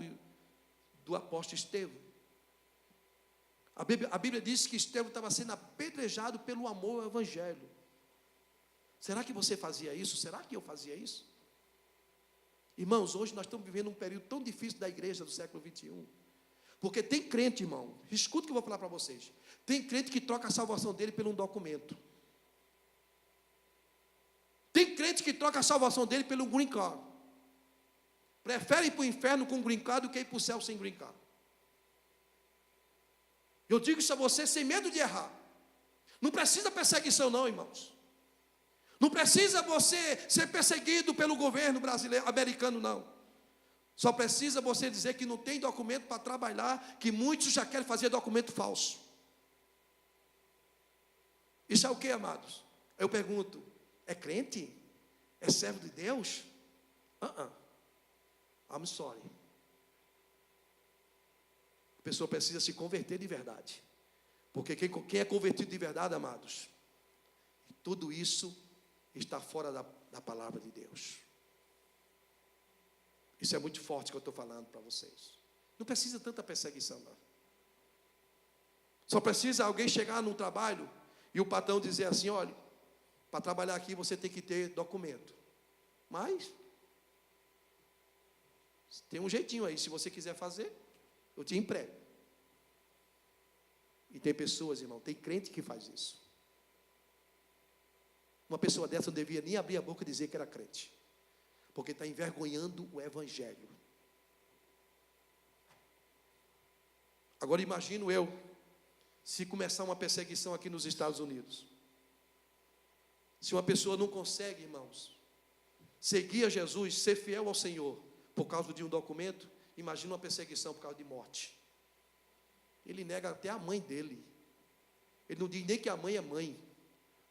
do apóstolo Estevão? A Bíblia diz que Estevão estava sendo apedrejado pelo amor ao Evangelho. Será que você fazia isso? Será que eu fazia isso? Irmãos, hoje nós estamos vivendo um período tão difícil da igreja do século 21. Porque tem crente, irmão, escuta o que eu vou falar para vocês. Tem crente que troca a salvação dele por um documento. Tem crente que troca a salvação dele pelo green card. Prefere ir para o inferno com green card do que ir para o céu sem green card. Eu digo isso a você sem medo de errar. Não precisa perseguição não, irmãos. Não precisa você ser perseguido pelo governo brasileiro, americano, não. Só precisa você dizer que não tem documento para trabalhar, que muitos já querem fazer documento falso. Isso é o que, amados? Eu pergunto, é crente? É servo de Deus? I'm sorry. A pessoa precisa se converter de verdade. Porque quem é convertido de verdade, amados, tudo isso está fora da palavra de Deus. Isso é muito forte que eu estou falando para vocês. Não precisa tanta perseguição, não. Só precisa alguém chegar num trabalho e o patrão dizer assim, olha, para trabalhar aqui você tem que ter documento. Mas tem um jeitinho aí, se você quiser fazer, eu te emprego. E tem pessoas, irmão, tem crente que faz isso. Uma pessoa dessa não devia nem abrir a boca e dizer que era crente, porque está envergonhando o Evangelho. Agora imagino eu, se começar uma perseguição aqui nos Estados Unidos. Se uma pessoa não consegue, irmãos, seguir a Jesus, ser fiel ao Senhor, por causa de um documento, imagina uma perseguição por causa de morte. Ele nega até a mãe dele. Ele não diz nem que a mãe é mãe,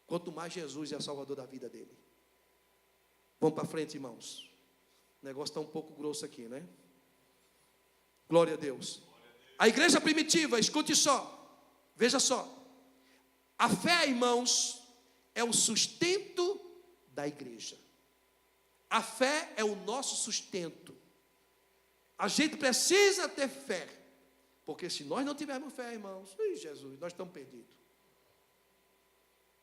quanto mais Jesus é o salvador da vida dele. Vamos para frente, irmãos. O negócio está um pouco grosso aqui, né? Glória a Deus. A igreja primitiva, escute só, veja só. A fé, irmãos, é o sustento da igreja. A fé é o nosso sustento. A gente precisa ter fé, porque se nós não tivermos fé, irmãos, Jesus, nós estamos perdidos.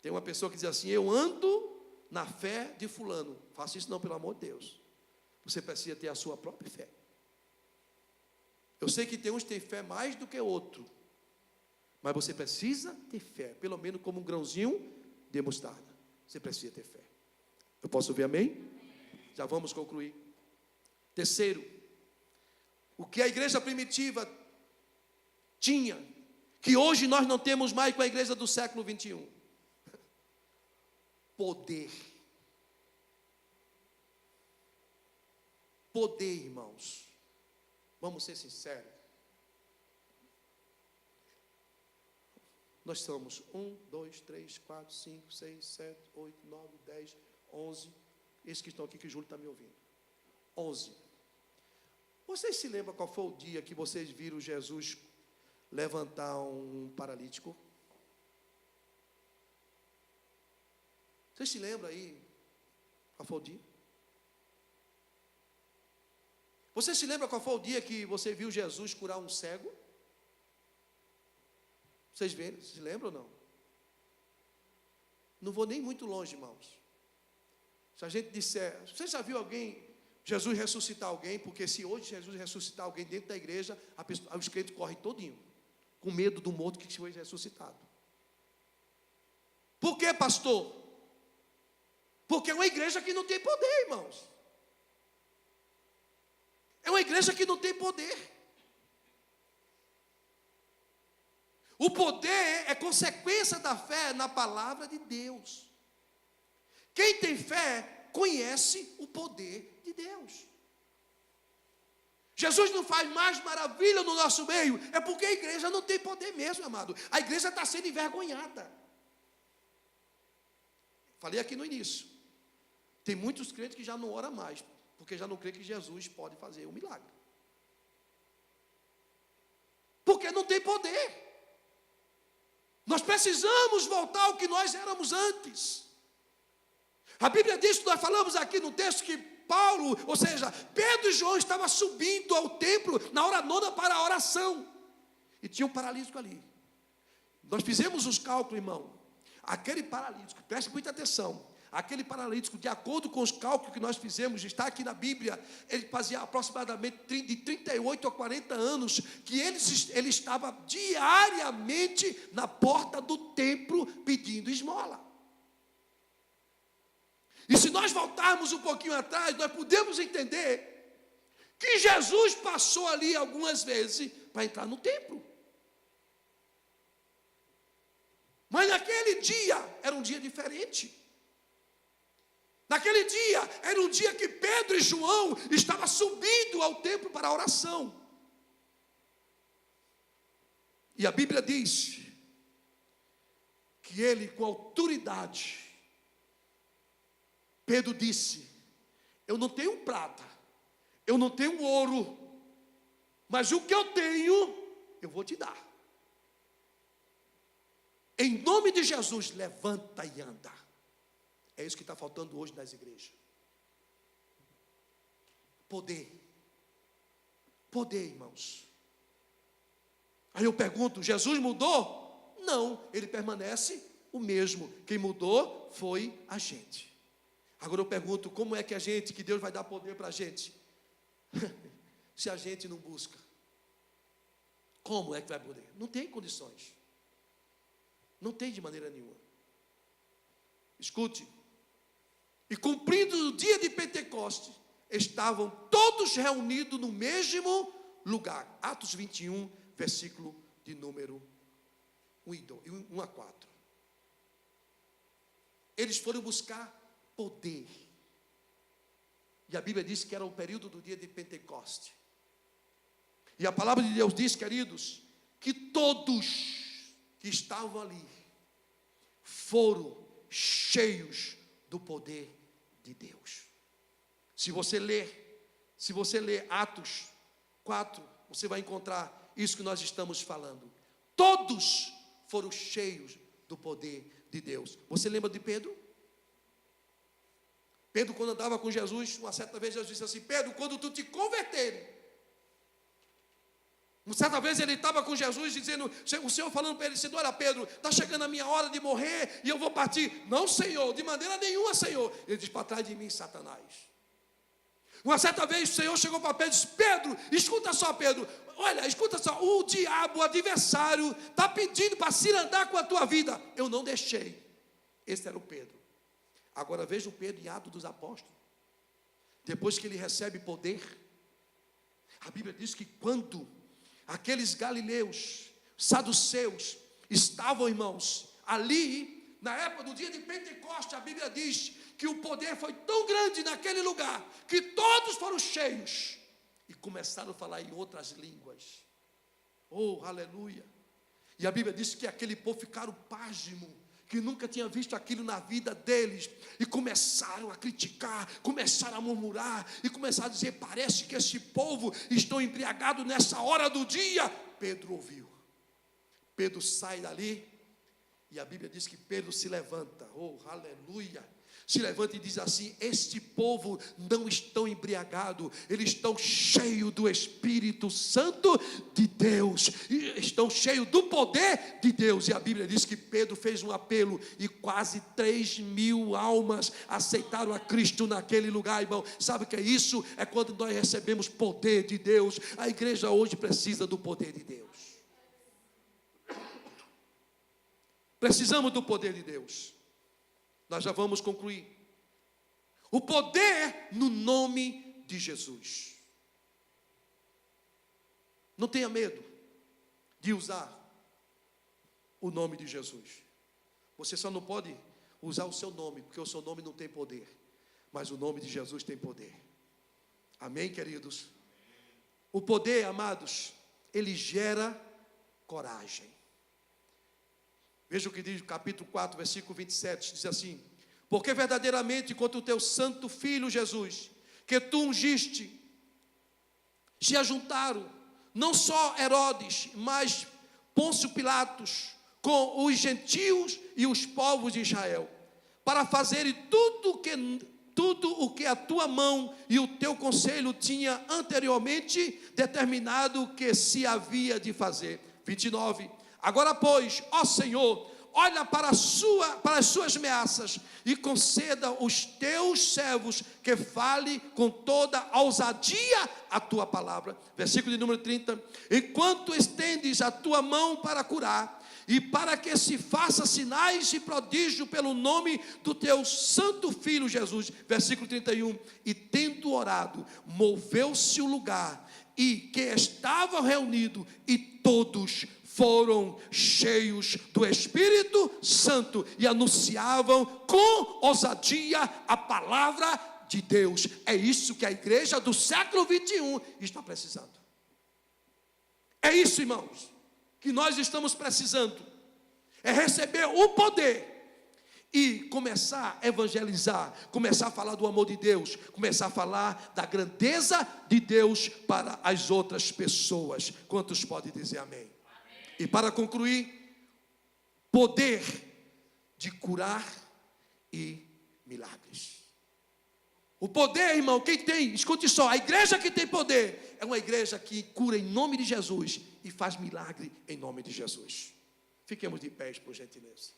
Tem uma pessoa que diz assim, eu ando na fé de fulano. Faça isso não, pelo amor de Deus. Você precisa ter a sua própria fé. Eu sei que tem uns que têm fé mais do que outro, mas você precisa ter fé, pelo menos como um grãozinho de mostarda. Você precisa ter fé. Eu posso ouvir amém? Já vamos concluir. Terceiro, o que a igreja primitiva tinha, que hoje nós não temos mais com a igreja do século 21. Poder. Poder, irmãos. Vamos ser sinceros. Nós somos 1, 2, 3, 4, 5, 6, 7, 8, 9, 10, 11. Esses que estão aqui, que o Júlio está me ouvindo. 11. Vocês se lembram qual foi o dia que vocês viram Jesus levantar um paralítico? Vocês se lembram aí qual foi o dia? Você se lembra qual foi o dia que você viu Jesus curar um cego? Vocês veem, se lembram ou não? Não vou nem muito longe, irmãos. Se a gente disser, você já viu alguém, Jesus ressuscitar alguém? Porque se hoje Jesus ressuscitar alguém dentro da igreja, os crentes correm todinho, com medo do morto que foi ressuscitado. Por quê, pastor? Porque é uma igreja que não tem poder, irmãos. É uma igreja que não tem poder. O poder é consequência da fé na palavra de Deus. Quem tem fé conhece o poder de Deus. Jesus não faz mais maravilha no nosso meio, é porque a igreja não tem poder mesmo, amado. A igreja está sendo envergonhada. Falei aqui no início. Tem muitos crentes que já não oram mais, porque já não crê que Jesus pode fazer um milagre. Porque não tem poder. Nós precisamos voltar ao que nós éramos antes. A Bíblia diz que nós falamos aqui no texto que Paulo, ou seja, Pedro e João estavam subindo ao templo na hora nona para a oração. E tinha um paralítico ali. Nós fizemos os cálculos, irmão. Aquele paralítico, preste muita atenção. Aquele paralítico, de acordo com os cálculos que nós fizemos, está aqui na Bíblia, ele fazia aproximadamente de 38 a 40 anos, que ele estava diariamente na porta do templo pedindo esmola. E se nós voltarmos um pouquinho atrás, nós podemos entender que Jesus passou ali algumas vezes para entrar no templo. Mas naquele dia, era um dia diferente. Naquele dia, era um dia que Pedro e João estavam subindo ao templo para a oração. E a Bíblia diz que ele, com autoridade, Pedro disse: eu não tenho prata, eu não tenho ouro, mas o que eu tenho, eu vou te dar. Em nome de Jesus, levanta e anda. É isso que está faltando hoje nas igrejas. Poder. Poder, irmãos. Aí eu pergunto, Jesus mudou? Não, ele permanece o mesmo. Quem mudou foi a gente. Agora eu pergunto, como é que Deus vai dar poder para a gente? Se a gente não busca. Como é que vai poder? Não tem condições. Não tem de maneira nenhuma. Escute. E cumprindo o dia de Pentecostes, estavam todos reunidos no mesmo lugar. Atos 21, versículo de número 1 a 4. Eles foram buscar poder. E a Bíblia diz que era o período do dia de Pentecostes. E a palavra de Deus diz, queridos, que todos que estavam ali foram cheios do poder de Deus. Se você ler Atos 4, você vai encontrar isso que nós estamos falando. Todos foram cheios do poder de Deus. Você lembra de Pedro? Pedro, quando andava com Jesus, uma certa vez Jesus disse assim: Pedro, quando tu te converteres. Uma certa vez ele estava com Jesus dizendo, o Senhor falando para ele, dizendo: olha Pedro, está chegando a minha hora de morrer e eu vou partir. Não, Senhor, de maneira nenhuma, Senhor. Ele diz: para trás de mim, Satanás. Uma certa vez o Senhor chegou para Pedro e disse: Pedro, escuta só, Pedro, Olha, escuta só, o diabo, o adversário, está pedindo para se andar com a tua vida. Eu não deixei. Esse era o Pedro. Agora veja o Pedro em Atos dos Apóstolos. Depois que ele recebe poder, a Bíblia diz que quando aqueles galileus, saduceus, estavam, irmãos, ali, na época do dia de Pentecostes, a Bíblia diz que o poder foi tão grande naquele lugar, que todos foram cheios, e começaram a falar em outras línguas. Oh, aleluia! E a Bíblia diz que aquele povo ficaram pasmo, que nunca tinha visto aquilo na vida deles, e começaram a criticar, começaram a murmurar, e começaram a dizer, parece que esse povo está embriagado nessa hora do dia. Pedro ouviu, Pedro sai dali, e a Bíblia diz que Pedro se levanta, oh, aleluia, se levanta e diz assim, este povo não estão embriagados, eles estão cheios do Espírito Santo de Deus, estão cheios do poder de Deus. E a Bíblia diz que Pedro fez um apelo, e quase 3.000 almas aceitaram a Cristo naquele lugar, irmão. Sabe o que é isso? É quando nós recebemos poder de Deus. A igreja hoje precisa do poder de Deus. Precisamos do poder de Deus. Nós já vamos concluir. O poder no nome de Jesus. Não tenha medo de usar o nome de Jesus. Você só não pode usar o seu nome, porque o seu nome não tem poder. Mas o nome de Jesus tem poder. Amém, queridos? O poder, amados, ele gera coragem. Veja o que diz o capítulo 4, versículo 27, diz assim, porque verdadeiramente contra o teu santo Filho Jesus, que tu ungiste, se ajuntaram, não só Herodes, mas Pôncio Pilatos, com os gentios e os povos de Israel, para fazerem tudo o que a tua mão e o teu conselho tinha anteriormente determinado que se havia de fazer. 29, agora pois, ó Senhor, olha para as suas ameaças e conceda aos teus servos que fale com toda ousadia a tua palavra. Versículo de número 30, enquanto estendes a tua mão para curar, e para que se faça sinais e prodígio pelo nome do teu santo Filho Jesus. Versículo 31, e tendo orado, moveu-se o lugar, e que estavam reunidos, e todos foram cheios do Espírito Santo, e anunciavam com ousadia a palavra de Deus. É isso que a igreja do século 21 está precisando. É isso, irmãos, que nós estamos precisando, é receber o poder e começar a evangelizar, começar a falar do amor de Deus, começar a falar da grandeza de Deus para as outras pessoas. Quantos podem dizer amém? Amém. E para concluir, poder de curar e milagres. O poder, irmão, quem tem, escute só, a igreja que tem poder é uma igreja que cura em nome de Jesus e faz milagre em nome de Jesus. Fiquemos de pés, por gentileza.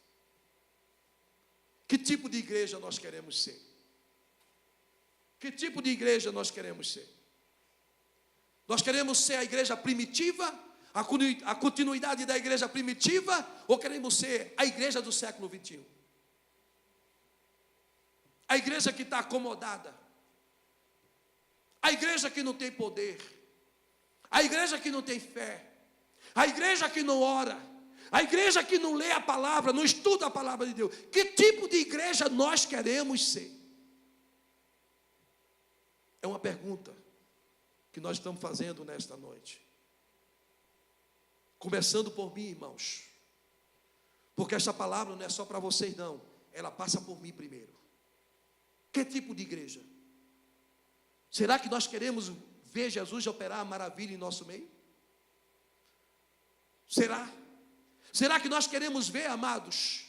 Que tipo de igreja nós queremos ser? Que tipo de igreja nós queremos ser? Nós queremos ser a igreja primitiva, a continuidade da igreja primitiva, ou queremos ser a igreja do século 21? A igreja que está acomodada, a igreja que não tem poder, a igreja que não tem fé, a igreja que não ora, a igreja que não lê a palavra, não estuda a palavra de Deus. Que tipo de igreja nós queremos ser? É uma pergunta que nós estamos fazendo nesta noite. Começando por mim, irmãos, porque esta palavra não é só para vocês não, ela passa por mim primeiro. Que tipo de igreja? Será que nós queremos ver Jesus operar a maravilha em nosso meio? Será? Será que nós queremos ver, amados,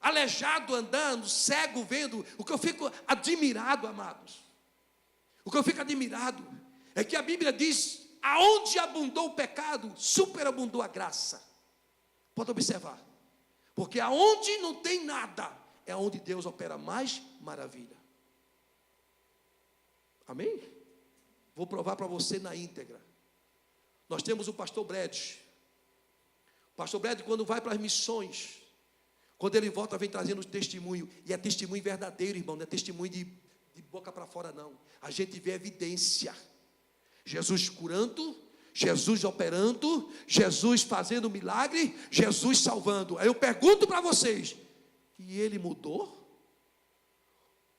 aleijado andando, cego vendo? O que eu fico admirado, amados, o que eu fico admirado é que a Bíblia diz, aonde abundou o pecado, superabundou a graça. Pode observar, porque aonde não tem nada, é onde Deus opera mais maravilha. Amém? Vou provar para você na íntegra. Nós temos o pastor Brad. O pastor Brad, quando vai para as missões, quando ele volta, vem trazendo testemunho. E é testemunho verdadeiro, irmão. Não é testemunho de boca para fora, não. A gente vê evidência. Jesus curando, Jesus operando, Jesus fazendo milagre, Jesus salvando. Aí eu pergunto para vocês, e ele mudou?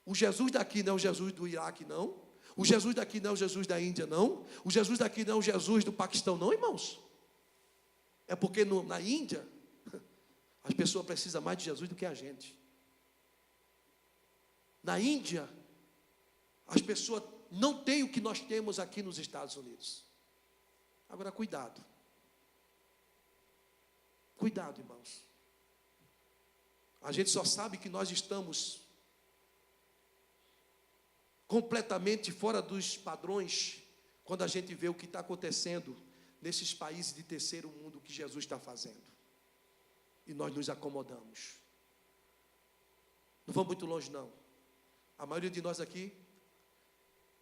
O Jesus daqui não é o Jesus do Iraque, não. O Jesus daqui não é o Jesus da Índia, não. O Jesus daqui não é o Jesus do Paquistão, não, irmãos. É porque na Índia, as pessoas precisam mais de Jesus do que a gente. Na Índia, as pessoas não têm o que nós temos aqui nos Estados Unidos. Agora, cuidado. Cuidado, irmãos. A gente só sabe que nós estamos completamente fora dos padrões quando a gente vê o que está acontecendo nesses países de terceiro mundo que Jesus está fazendo. E nós nos acomodamos. Não vamos muito longe, não. A maioria de nós aqui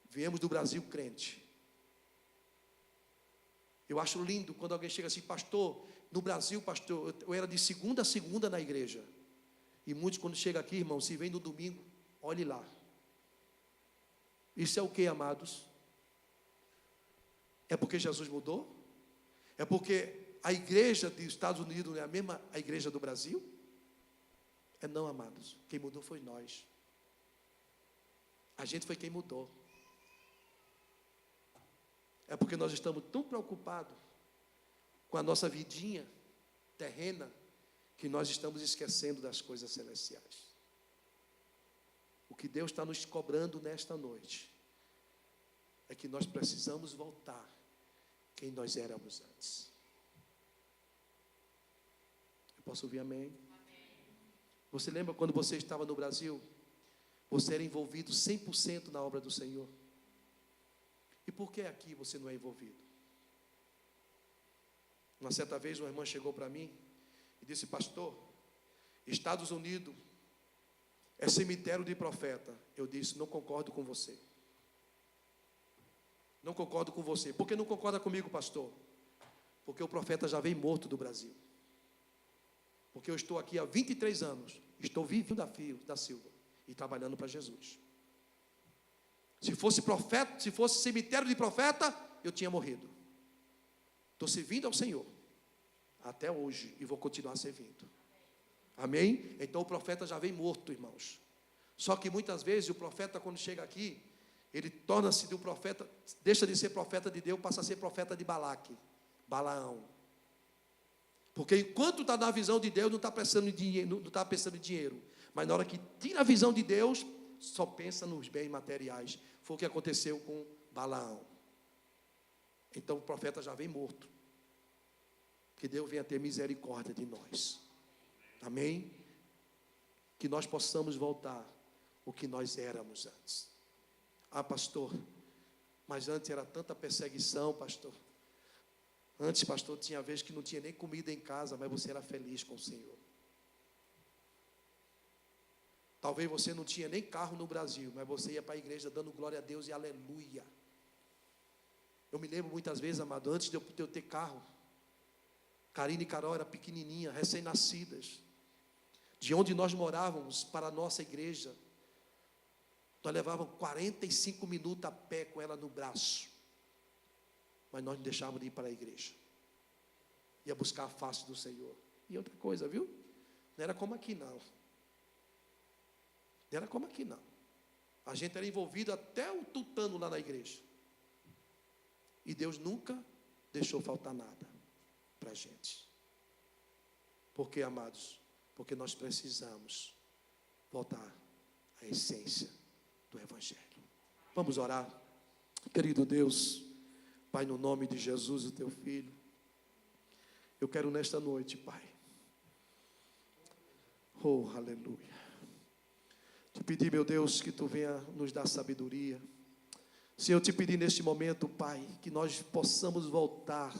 viemos do Brasil crente. Eu acho lindo quando alguém chega assim, pastor, no Brasil, pastor, eu era de segunda a segunda na igreja. E muitos quando chegam aqui, irmão, se vem no domingo, olhe lá. Isso é o que, amados? É porque Jesus mudou? É porque a igreja dos Estados Unidos não é a mesma a igreja do Brasil? É não, amados. Quem mudou foi nós. A gente foi quem mudou. É porque nós estamos tão preocupados com a nossa vidinha terrena que nós estamos esquecendo das coisas celestiais. O que Deus está nos cobrando nesta noite é que nós precisamos voltar quem nós éramos antes. Eu posso ouvir amém? Amém. Você lembra quando você estava no Brasil? Você era envolvido 100% na obra do Senhor. E por que aqui você não é envolvido? Uma certa vez uma irmã chegou para mim e disse, pastor, Estados Unidos é cemitério de profeta. Eu disse, não concordo com você. Não concordo com você. Por que não concorda comigo, pastor? Porque o profeta já veio morto do Brasil. Porque eu estou aqui há 23 anos. Estou vivo da Silva e trabalhando para Jesus. Se fosse profeta, se fosse cemitério de profeta, eu tinha morrido. Estou servindo ao Senhor até hoje e vou continuar servindo. Amém? Então o profeta já vem morto, irmãos. Só que muitas vezes o profeta, quando chega aqui, ele torna-se de um profeta, deixa de ser profeta de Deus, passa a ser profeta de Balaque, Balaão. Porque enquanto está na visão de Deus, não está pensando em dinheiro. Mas na hora que tira a visão de Deus, só pensa nos bens materiais. Foi o que aconteceu com Balaão. Então o profeta já vem morto. Que Deus venha ter misericórdia de nós. Amém? Que nós possamos voltar o que nós éramos antes. Ah, pastor, mas antes era tanta perseguição, pastor. Antes, pastor, tinha vez que não tinha nem comida em casa, mas você era feliz com o Senhor. Talvez você não tinha nem carro no Brasil, mas você ia para a igreja dando glória a Deus e aleluia. Eu me lembro muitas vezes, amado, antes de eu ter carro, Karine e Carol eram pequenininhas, recém-nascidas. De onde nós morávamos para a nossa igreja, nós levávamos 45 minutos a pé com ela no braço. Mas nós não deixávamos de ir para a igreja. Ia buscar a face do Senhor. E outra coisa, viu? Não era como aqui, não. Não era como aqui, não. A gente era envolvido até o tutano lá na igreja. E Deus nunca deixou faltar nada para a gente. Por quê, amados? Porque nós precisamos voltar à essência do Evangelho. Vamos orar. Querido Deus, Pai, no nome de Jesus, o Teu Filho, eu quero nesta noite, Pai, oh, aleluia, te pedir, meu Deus, que Tu venha nos dar sabedoria. Senhor, eu te pedir neste momento, Pai, que nós possamos voltar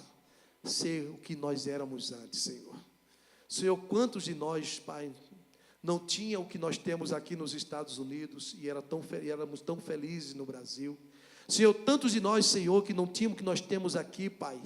a ser o que nós éramos antes, Senhor. Senhor, quantos de nós, Pai, não tinha o que nós temos aqui nos Estados Unidos e éramos tão felizes no Brasil? Senhor, tantos de nós, Senhor, que não tínhamos o que nós temos aqui, Pai.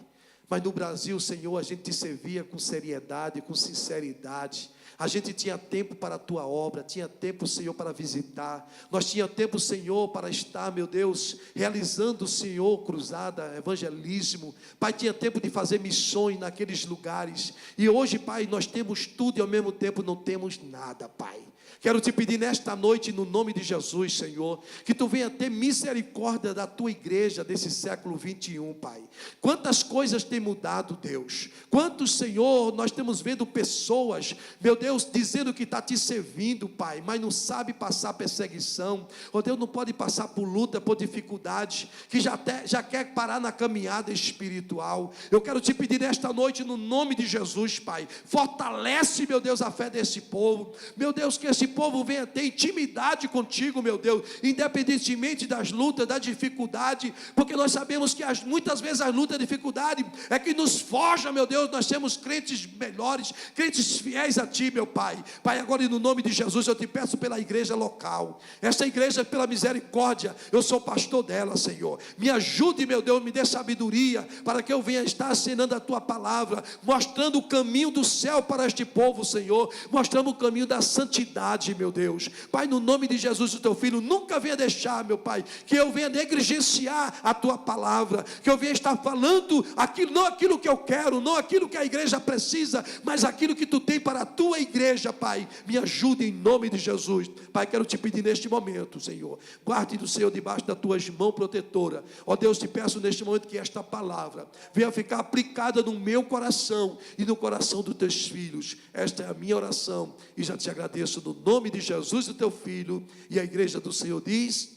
Mas no Brasil, Senhor, a gente te servia com seriedade, com sinceridade. A gente tinha tempo para a tua obra, tinha tempo, Senhor, para visitar. Nós tinha tempo, Senhor, para estar, meu Deus, realizando, Senhor, cruzada, evangelismo. Pai, tinha tempo de fazer missões naqueles lugares. E hoje, Pai, nós temos tudo e ao mesmo tempo não temos nada, Pai. Quero te pedir nesta noite, no nome de Jesus, Senhor, que tu venha ter misericórdia da tua igreja desse século 21, Pai. Quantas coisas têm mudado, Deus. Quantos, Senhor, nós temos vendo pessoas, meu Deus, dizendo que está te servindo, Pai, mas não sabe passar perseguição. Oh Deus, não pode passar por luta, por dificuldade, que já quer parar na caminhada espiritual. Eu quero te pedir nesta noite, no nome de Jesus, Pai, fortalece, meu Deus, a fé desse povo. Meu Deus, que esse povo venha ter intimidade contigo, meu Deus, independentemente das lutas, da dificuldade, porque nós sabemos que muitas vezes as lutas, a dificuldade é que nos forja, meu Deus. Nós temos crentes melhores, crentes fiéis a ti, meu Pai. Pai, agora no nome de Jesus eu te peço pela igreja local, esta igreja, pela misericórdia, eu sou pastor dela, Senhor, me ajude, meu Deus, me dê sabedoria, para que eu venha estar assinando a tua palavra, mostrando o caminho do céu para este povo, Senhor, mostrando o caminho da santidade, meu Deus. Pai, no nome de Jesus, o teu filho, nunca venha deixar, meu Pai, que eu venha negligenciar a tua palavra, que eu venha estar falando aquilo, não aquilo que eu quero, não aquilo que a igreja precisa, mas aquilo que tu tem para a tua igreja, Pai. Me ajude em nome de Jesus. Pai, quero te pedir neste momento, Senhor, guarde do Senhor debaixo das tuas mãos protetora. Ó Deus, te peço neste momento que esta palavra venha ficar aplicada no meu coração e no coração dos teus filhos. Esta é a minha oração e já te agradeço no nome de Jesus, o teu filho, e a igreja do Senhor diz